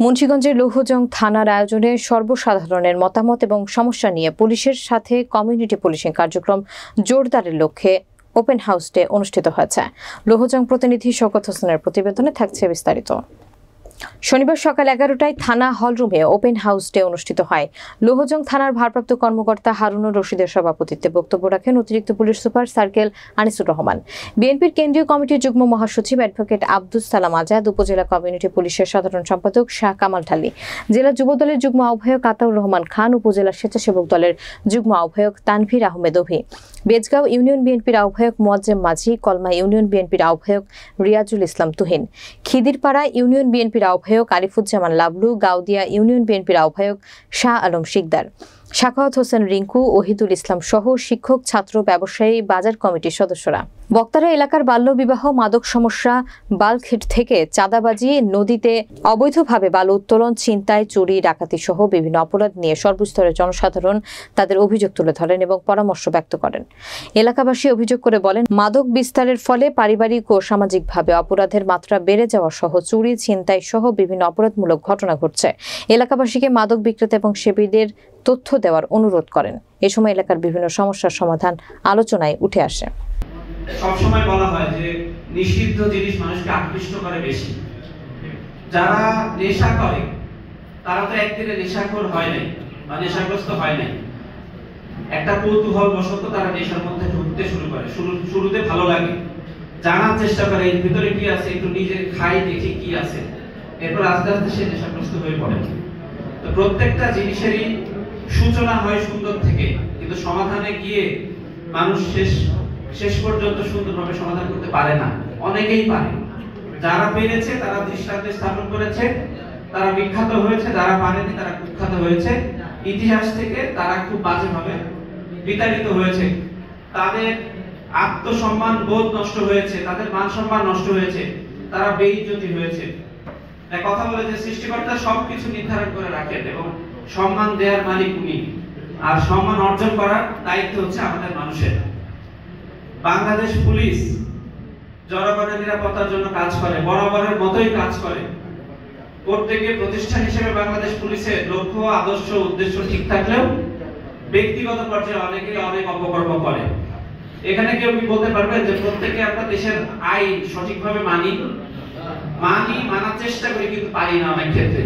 মুন্সিগঞ্জের লৌহজং থানার আয়োজনে সর্বসাধারণের মতামত এবং সমস্যা নিয়ে পুলিশের সাথে কমিউনিটি পুলিশিং কার্যক্রম জোরদারের লক্ষ্যে ওপেন হাউস ডে অনুষ্ঠিত হয়েছে। লৌহজং প্রতিনিধি শওকত হোসেনের প্রতিবেদনে থাকছে বিস্তারিত। শনিবার সকাল 11টায় থানা হলরুমে ওপেন হাউস ডে অনুষ্ঠিত হয়। লৌহজং থানার ভারপ্রাপ্ত কর্মকর্তা হারুনুর রশিদের সভাপতিত্বে বক্তব্য রাখেন অতিরিক্ত police super circle Anisur Rahman, বিএনপির কেন্দ্রীয় কমিটির যুগ্ম মহাসচিব অ্যাডভোকেট আব্দুস সালাম আজাদ, উপজেলা কমিউনিটি পুলিশের সাধারণ সম্পাদক শাহ কামাল ঢালী, জেলা যুব দলের যুগ্ম আহ্বায়ক আতাউর রহমান খান, উপজেলা স্বেচ্ছাসেবক দলের যুগ্ম আহ্বায়ক তানভীর আহমেদ অভি, বেজগাঁও ইউনিয়ন বিএনপির আহ্বায়ক মোয়াজ্জেম মাঝি, কলমা ইউনিয়ন বিএনপির আহ্বায়ক রিয়াজুল ইসলাম তুহিন, খিদিরপাড়া ইউনিয়ন বিএনপির আহ্বায়ক আরিফুজ্জামান লাবলু, গাউদিয়া ইউনিয়ন বিএনপির আহ্বায়ক শাহ আলম শিকদার, সাখাওয়াত হোসেন রিঙ্কু, ওহিদুল ইসলাম সহ শিক্ষক, ছাত্র, ব্যবসায়ী, বাজার কমিটির সদস্যরা। বক্তারা এলাকার বাল্যবিবাহ, মাদক সমস্যা, বাল্কহেড থেকে চাঁদাবাজি, নদীতে অবৈধভাবে বালু উত্তোলন, ছিনতাই, চুরি, ডাকাতি সহ বিভিন্ন অপরাধ নিয়ে সর্বস্তরের জনসাধারণ তাদের অভিযোগ তুলে ধরেন এবং পরামর্শ ব্যক্ত করেন। এলাকাবাসী অভিযোগ করে বলেন, মাদক বিস্তারের ফলে পারিবারিক ও সামাজিকভাবে অপরাধের মাত্রা বেড়ে যাওয়া সহ চুরি, ছিনতাই সহ বিভিন্ন অপরাধমূলক ঘটনা ঘটছে। এলাকাবাসীকে মাদক বিক্রেতা এবং সেবীদের তথ্য দেওয়ার অনুরোধ করেন। এ সময় এলাকার বিভিন্ন সমস্যার সমাধান আলোচনায় উঠে আসে। সবসময় বলা হয় যে নিষিদ্ধ জিনিস মানুষকে আকৃষ্ট করে বেশি। যারা নেশা করে তারা তো একদিনে নেশাখোর হয় নাই বা নেশাগ্রস্ত হয় নাই, একটা কৌতূহল বশত তারা নেশার মধ্যে ঢুকতে শুরু করে। শুরুতে ভালো লাগে, জানার চেষ্টা করে এর ভিতরে কি আছে, একটু নিজে খাই দেখি কি আছে, এরপর আস্তে আস্তে সে নেশাগ্রস্ত হয়ে পড়ে। তো প্রত্যেকটা জিনিসেরই সূচনা হয় সুন্দর থেকে, কিন্তু সমাধানে গিয়ে মানুষ শেষ পর্যন্ত সুন্দরভাবে সমাধান করতে পারে না। অনেকেই পারে, যারা পেরেছে তারা দৃষ্টান্ত স্থাপন করেছে, তারা বিখ্যাত হয়েছে, যারা পারেনি তারা কুখ্যাত হয়েছে। ইতিহাস থেকে তারা খুব বাজেভাবে বিতাড়িত হয়েছে, তাদের আত্মসম্মান বোধ নষ্ট হয়েছে, তাদের মান সম্মান নষ্ট হয়েছে, তারা বেইজ্জতি হয়েছে। কথা বলে যে সৃষ্টিকর্তা সবকিছু নির্ধারণ করে রাখেন এবং সম্মান দেওয়ার মালিক উনি, আর সম্মান অর্জন করার দায়িত্ব হচ্ছে আমাদের মানুষের। বাংলাদেশ পুলিশ জনগণের নিরাপত্তার জন্য কাজ করে, বরাবরের মতোই কাজ করে। প্রত্যেকে প্রতিষ্ঠান হিসেবে বাংলাদেশ পুলিশের লক্ষ্য, আদর্শ, উদ্দেশ্য ঠিক থাকলেও ব্যক্তিগত পর্যায়ে অনেকেই অনেক অপকর্ম করে। এখানে কেউ কি বলতে পারবেন যে প্রত্যেকে আমরা দেশের আইন সঠিকভাবে মানার চেষ্টা করি, কিন্তু পারি না অনেক ক্ষেত্রে।